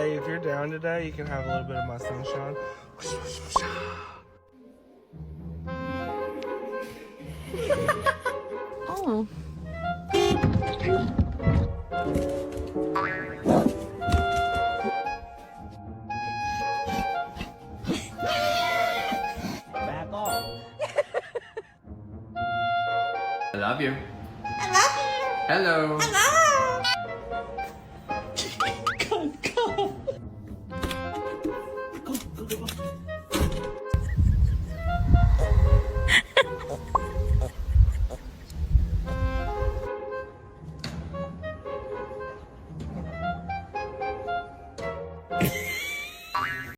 Hey, if you're down today, you can have a little bit of my sunshine. Oh. Back off. I love you. I love you. Hello. Hello.